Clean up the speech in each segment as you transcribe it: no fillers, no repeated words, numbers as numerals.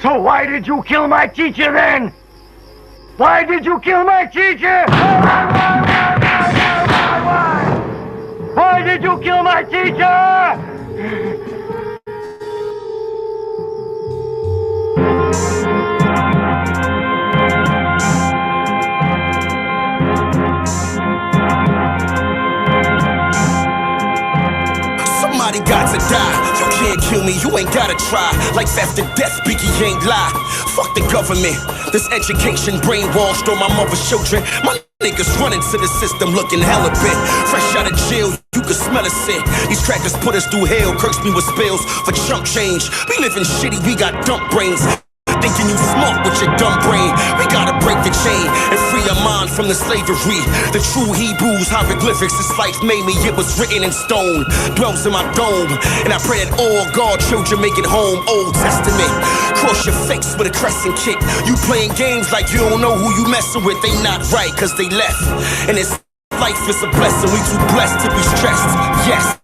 So why did you kill my teacher then? Why did you kill my teacher? Why did you kill my teacher? Somebody got to die. You can't kill me, you ain't gotta try. Life after death, Biggie ain't lie. Fuck the government. This education brainwashed on my mother's children. My niggas running to the system looking hella bit. Fresh out of jail, you can smell a sin. These crackers put us through hell, curse me with spills for chump change. We living shitty, we got dump brains. Thinking you smart with your dumb brain. We gotta break the chain and free our mind from the slavery. The true Hebrews, hieroglyphics, this life made me. It was written in stone, dwells in my dome. And I pray that all God children make it home. Old Testament, cross your face with a crescent kick. You playing games like you don't know who you messing with. They not right cause they left. And this life is a blessing. We too blessed to be stressed. Yes,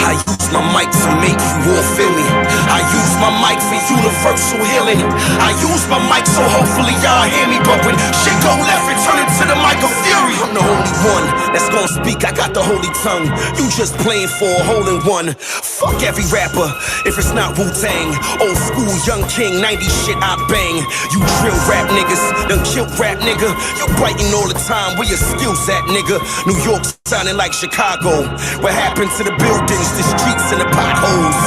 I use my mic to make you all feel me. I use my mic for universal healing. I use my mic so hopefully y'all hear me. But when shit go left, it turn into the mic of fury. I'm the only one that's gonna speak, I got the holy tongue. You just playing for a hole in one. Fuck every rapper, if it's not Wu-Tang. Old school, young king, 90s shit I bang. You drill rap niggas, done kill rap nigga. You biting all the time, where your skills at nigga? New York sounding like Chicago. What happened to the buildings, the streets and the potholes?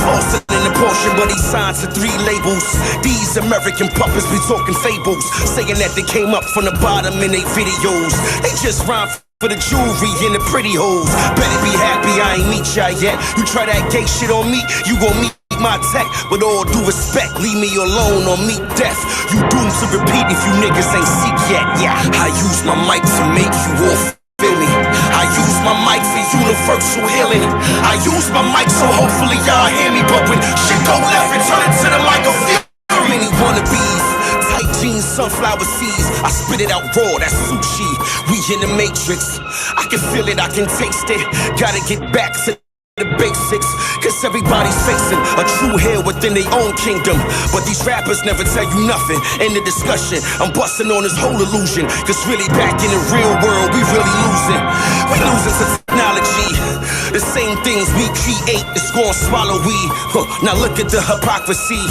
Falser than a portion, but he signed to 3 labels. These American puppets be talking fables, saying that they came up from the bottom in their videos. They just rhyme for the jewelry and the pretty hoes. Better be happy I ain't meet y'all yet. You try that gay shit on me, you gon' meet my tech. With all due respect, leave me alone or meet death. You doomed to repeat if you niggas ain't seek yet. Yeah, I use my mic to make you all feel me. I use my mic for universal healing. I use my mic so hopefully y'all hear me. But when shit go left, it turn into the mic of fury. Many wannabes, tight jeans, sunflower seeds. I spit it out raw, that's sushi. We in the matrix, I can feel it, I can taste it. Gotta get back to the basics, cause everybody's facing a true hell within their own kingdom. But these rappers never tell you nothing. In the discussion, I'm busting on this whole illusion. Cause really back in the real world, we really losing. We losing to technology. The same things we create, it's gonna swallow we. Now look at the hypocrisy.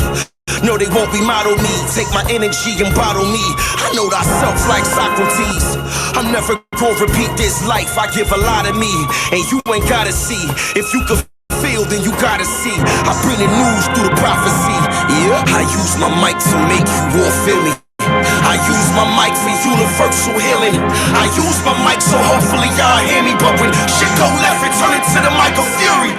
No, they won't remodel me. Take my energy and bottle me. I know thyself like Socrates. I'm never gonna repeat this life. I give a lot of me, and you ain't gotta see. If you can feel, then you gotta see. I bring the news through the prophecy. Yeah, I use my mic to make you all feel me. I use my mic for universal healing. I use my mic so hopefully y'all hear me. But when shit go left, it turn into the mic of fury.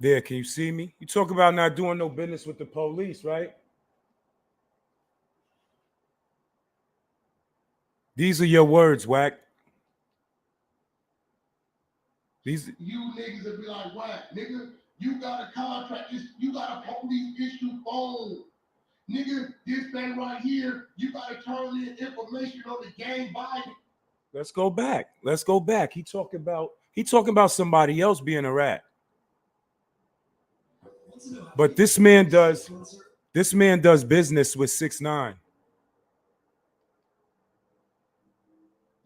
There, can you see me? You talk about not doing no business with the police, right? These are your words, Wack. These you niggas will be like, Wack, nigga, you got a contract, you got a police issue phone. Nigga, this thing right here, you gotta turn in information on the gang body. Let's go back. Let's go back. He talking about somebody else being a rat. But this man does business with 6ix9ine.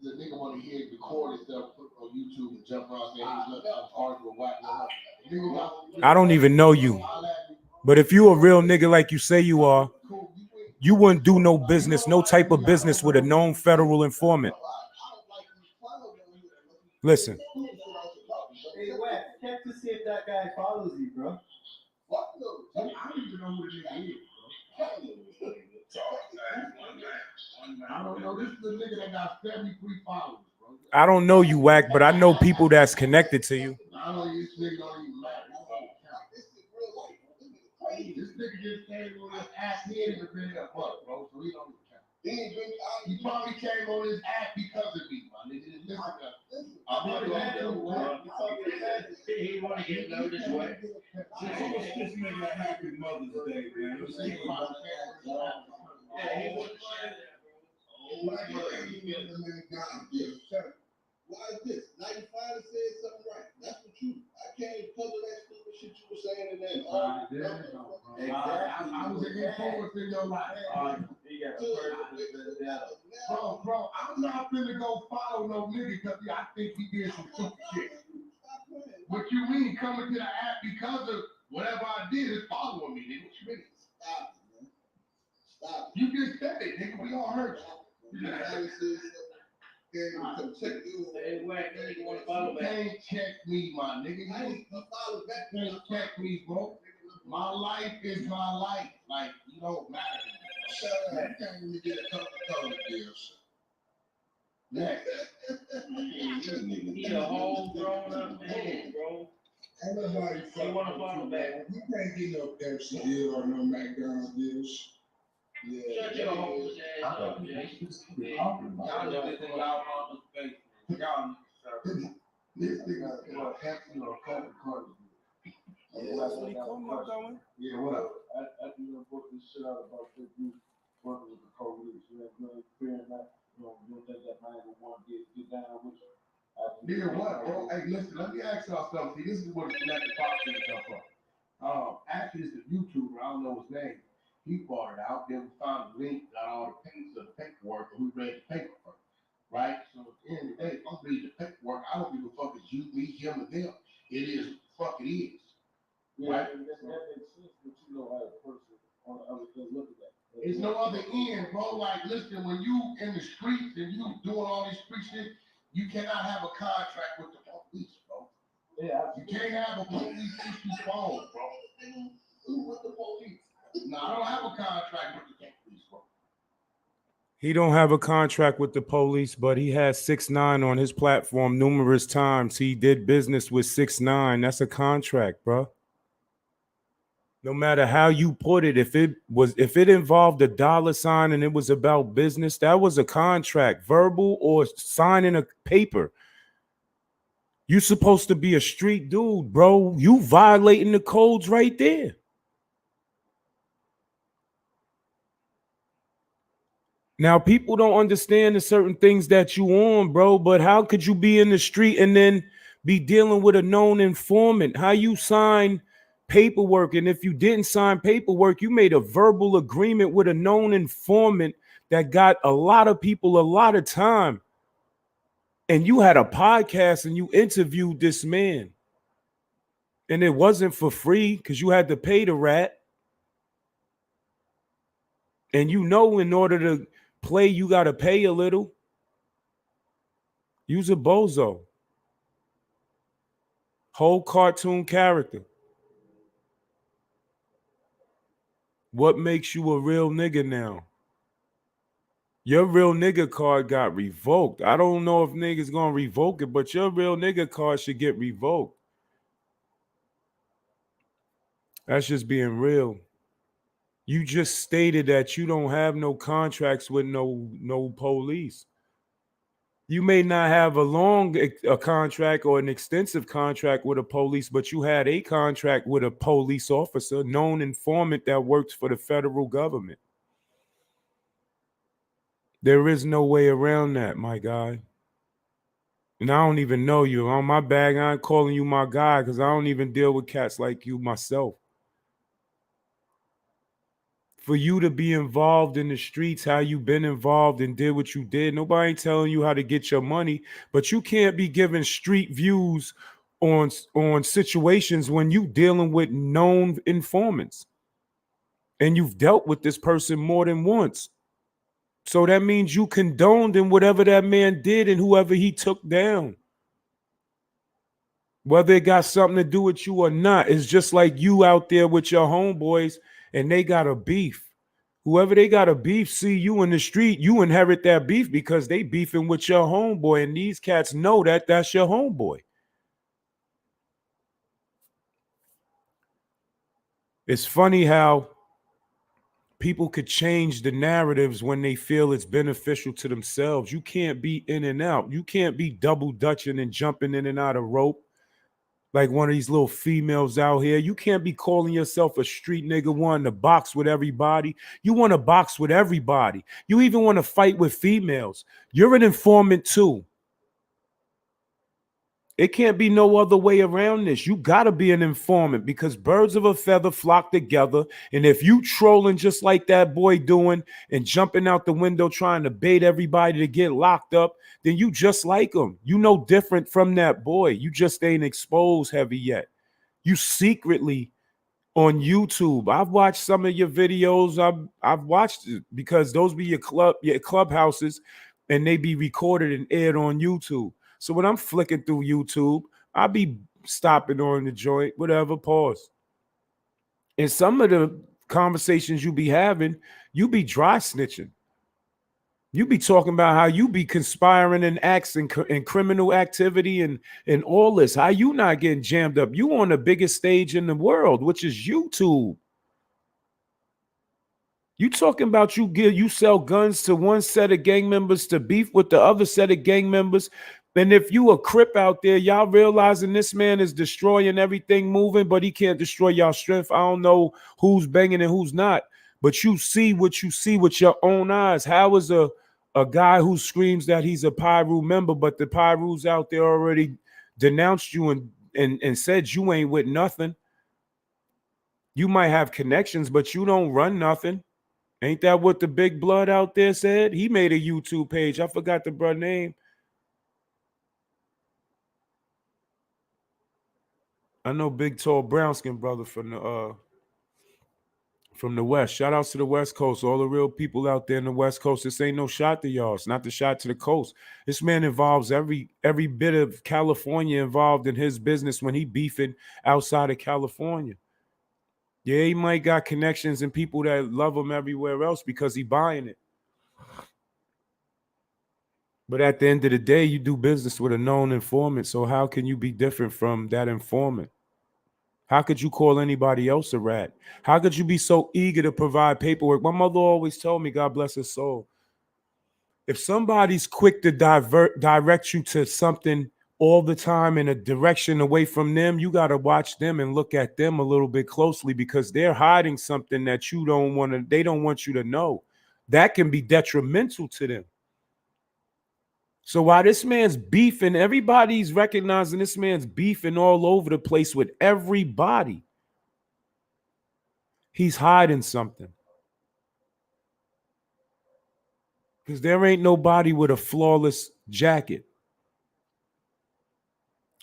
The nigga wanna hear it record himself, put on YouTube and jump around saying he's left out arguing with Wack. I don't even know you. But if you a real nigga like you say you are, you wouldn't do no business, no type of business with a known federal informant. Listen. Hey, Wack, check to see if that guy follows you, bro. What? I don't even know who the nigga is, bro. I don't know. This is the nigga that got 73 followers, bro. I don't know you, Wack, but I know people that's connected to you. I know this nigga don't even matter. This nigga just came on this app. He ain't even been there, bro. So he don't even count. He probably came on this app because of me, my nigga. He want to get noticed, Wack. This nigga happy Mother's Day, man. Why is this? Now you finally said something right. That's the truth. I can't cover that stupid shit you were saying in that. I was an influence in your life. Bro, I'm not finna go follow no nigga because I think he did some stupid shit. What you mean coming to the app because of whatever I did is following me, nigga? What you mean? Stop it, man. Stop it. You just said it, nigga. We all heard you. Hey, Wack, you want to follow You back? can't check me, my nigga. You follow back. You can't check me, bro. My life is my life. Like, you don't matter to me. Shut up. You can't even get a couple of color deals. Next. He a whole grown up man, bro. Ain't nobody You want to follow back? You can't get no Pepsi deal or no McDonald's deals. Yeah. Shut your whole ass up, Jay. Y'all niggas in y'all mama's face. Y'all niggas, This nigga is a Pepsi or Coca-Cola. That's what he called me going. Yeah, what up? After you done brought this shit out about that you working with the police, you ain't really fearing that, you don't think that man will want to get down with you. Yeah, what, bro? Hey, listen, let me ask y'all something. See, this is where the connected boxing come from. Actually, it's a YouTuber, I don't know his name. He brought it out, then we found the link, got all the papers of the paperwork, and we read the paperwork, right? So at the end of the day, if I'm reading the paperwork, I don't give a fuck if it's you, me, him, or them. It is what the fuck it is. Yeah, right? That makes sense, but you know how a person on the other end look at that. It's no other end, bro. Like, listen, when you in the streets and you doing all this street shit, you cannot have a contract with the police, bro. Yeah, you can't have a police issue phone, bro. Who with the police? No, I don't have a contract with the police, bro. He don't have a contract with the police, but he has 6ix9ine on his platform numerous times. He did business with 6ix9ine. That's a contract, bro. No matter how you put it, if it involved a dollar sign and it was about business, that was a contract, verbal or signing a paper. You supposed to be a street dude, bro. You violating the codes right there. Now, people don't understand the certain things that you on, bro, but how could you be in the street and then be dealing with a known informant? How you sign paperwork, and if you didn't sign paperwork, you made a verbal agreement with a known informant that got a lot of people a lot of time. And you had a podcast and you interviewed this man. And it wasn't for free because you had to pay the rat. And you know, in order to play, you got to pay a little. Use a bozo. Whole cartoon character. What makes you a real nigga now? Your real nigga card got revoked. I don't know if niggas gonna revoke it, but your real nigga card should get revoked. That's just being real. You just stated that you don't have no contracts with no police. You may not have a contract or an extensive contract with a police, but you had a contract with a police officer, known informant that works for the federal government. There is no way around that, my guy. And I don't even know you. On my bag, I ain't calling you my guy because I don't even deal with cats like you myself. For you to be involved in the streets, how you been involved and did what you did, nobody ain't telling you how to get your money, but you can't be giving street views on situations when you dealing with known informants. And you've dealt with this person more than once. So that means you condoned in whatever that man did and whoever he took down. Whether it got something to do with you or not, it's just like you out there with your homeboys and they got a beef. Whoever they got a beef, see you in the street, you inherit that beef because they beefing with your homeboy, and these cats know that that's your homeboy. It's funny how people could change the narratives when they feel it's beneficial to themselves. You can't be in and out. You can't be double dutching and jumping in and out of rope like one of these little females out here. You can't be calling yourself a street nigga wanting to box with everybody. You want to box with everybody. You even want to fight with females. You're an informant too. It can't be no other way around this. You got to be an informant because birds of a feather flock together. And if you trolling just like that boy doing and jumping out the window trying to bait everybody to get locked up, then you just like him. You no different from that boy. You just ain't exposed heavy yet. You secretly on YouTube. I've watched some of your videos. I've watched it because those be your clubhouses, and they be recorded and aired on YouTube. So when I'm flicking through YouTube, I'll be stopping on the joint, whatever, pause. And some of the conversations you be having, you be dry snitching. You be talking about how you be conspiring in acts and criminal activity and all this. How you not getting jammed up? You on the biggest stage in the world, which is YouTube. You talking about you sell guns to one set of gang members to beef with the other set of gang members. And if you a Crip out there, y'all realizing this man is destroying everything moving, but he can't destroy y'all strength. I don't know who's banging and who's not, but you see what you see with your own eyes. How is a guy who screams that he's a Pyru member, but the Pyru's out there already denounced you and said you ain't with nothing? You might have connections, but you don't run nothing. Ain't that what the big blood out there said? He made a YouTube page. I forgot the brother name. I know big tall brown skin brother from the West. Shout outs to the West Coast. All the real people out there in the West Coast. This ain't no shot to y'all. It's not the shot to the coast. This man involves every bit of California involved in his business when he beefing outside of California. Yeah, he might got connections and people that love him everywhere else because he buying it. But at the end of the day, you do business with a known informant. So how can you be different from that informant? How could you call anybody else a rat? How could you be so eager to provide paperwork? My mother always told me, God bless her soul, if somebody's quick to direct you to something all the time in a direction away from them, you got to watch them and look at them a little bit closely because they're hiding something that they don't want you to know. That can be detrimental to them. So while this man's beefing, everybody's recognizing this man's beefing all over the place with everybody. He's hiding something. Because there ain't nobody with a flawless jacket.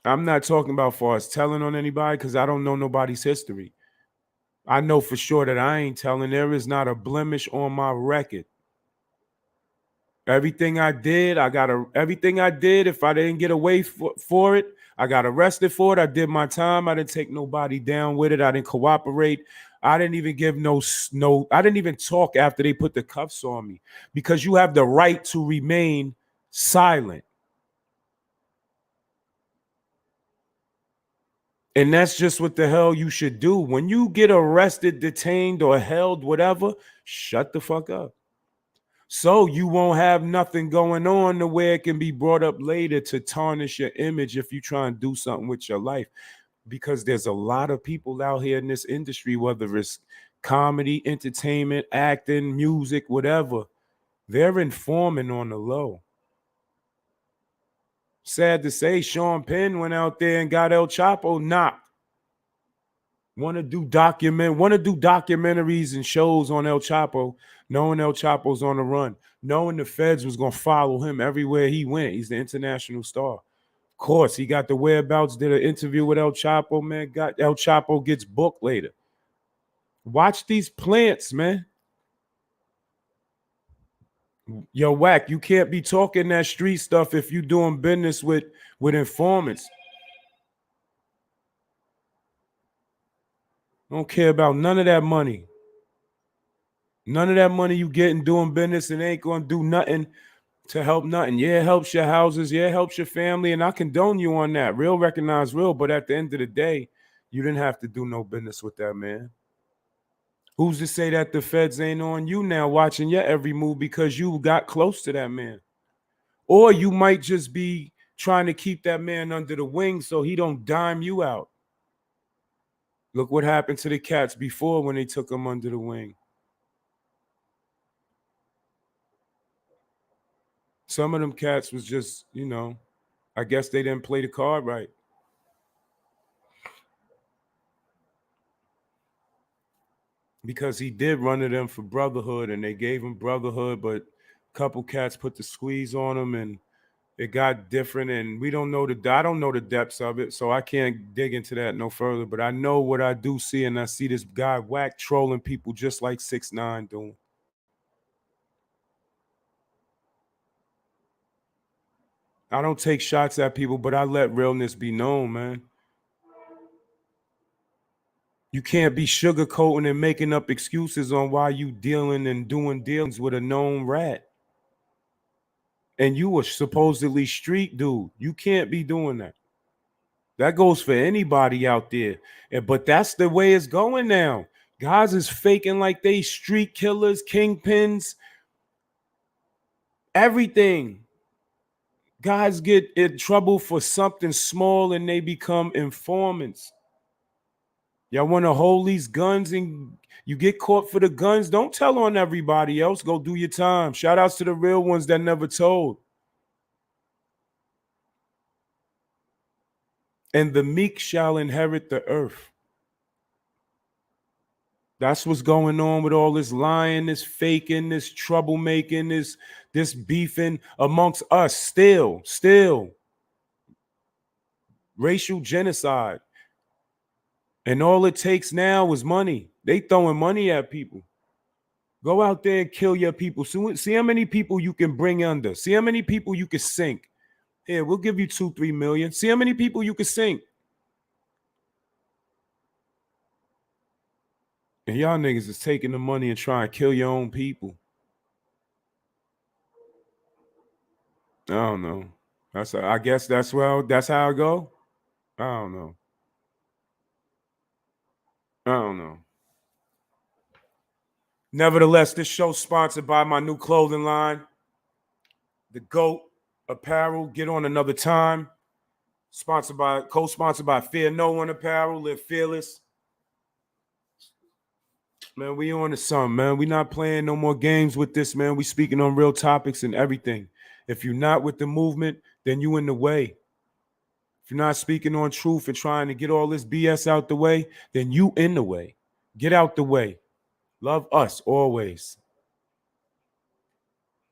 I'm not talking about far as telling on anybody because I don't know nobody's history. I know for sure that I ain't telling. There is not a blemish on my record. Everything I did, everything I did, if I didn't get away for it, I got arrested for it. I did my time. I didn't take nobody down with it. I didn't cooperate. I didn't even give I didn't even talk after they put the cuffs on me because you have the right to remain silent. And that's just what the hell you should do. When you get arrested, detained, or held, whatever, shut the fuck up. So you won't have nothing going on to where it can be brought up later to tarnish your image if you try and do something with your life. Because there's a lot of people out here in this industry, whether it's comedy, entertainment, acting, music, whatever, they're informing on the low. Sad to say, Sean Penn went out there and got El Chapo knocked. Want to do documentaries and shows on El Chapo, knowing El Chapo's on the run, knowing the feds was gonna follow him everywhere he went. He's the international star. Of course, he got the whereabouts, did an interview with El Chapo, man. Got El Chapo gets booked later. Watch these plants, man. Yo, Wack, you can't be talking that street stuff if you doing business with informants. Don't care about none of that money. None of that money you getting doing business and ain't gonna do nothing to help nothing. Yeah, it helps your houses. Yeah, it helps your family. And I condone you on that. Real recognize real. But at the end of the day, you didn't have to do no business with that man. Who's to say that the feds ain't on you now watching your every move because you got close to that man? Or you might just be trying to keep that man under the wing so he don't dime you out. Look what happened to the cats before when they took him under the wing. Some of them cats was just, I guess they didn't play the card right. Because he did run to them for brotherhood and they gave him brotherhood, but a couple cats put the squeeze on him and it got different. And we don't know I don't know the depths of it, so I can't dig into that no further. But I know what I do see, and I see this guy Wack trolling people just like 6ix9ine doing. I don't take shots at people, but I let realness be known, man. You can't be sugarcoating and making up excuses on why you dealing and doing dealings with a known rat. And you were supposedly street dude. You can't be doing that. That goes for anybody out there. But that's the way it's going now. Guys is faking like they street killers, kingpins, everything. Guys get in trouble for something small and they become informants. Y'all want to hold these guns and you get caught for the guns? Don't tell on everybody else. Go do your time. Shout outs to the real ones that never told. And the meek shall inherit the earth. That's what's going on with all this lying, this faking, this troublemaking, this beefing amongst us. Still. Racial genocide. And all it takes now is money. They throwing money at people. Go out there and kill your people. See how many people you can bring under. See how many people you can sink. Here, we'll give you 2-3 million. See how many people you can sink. And y'all niggas is taking the money and trying to kill your own people. I don't know. I guess that's how it go. I don't know. Nevertheless, this show's sponsored by my new clothing line, The GOAT Apparel. Get on another time. Co-sponsored by Fear No One Apparel. Live fearless. Man, we on to something, man. We not playing no more games with this, man. We speaking on real topics and everything. If you're not with the movement, then you in the way. If you're not speaking on truth and trying to get all this BS out the way, then you in the way. Get out the way. Love us always.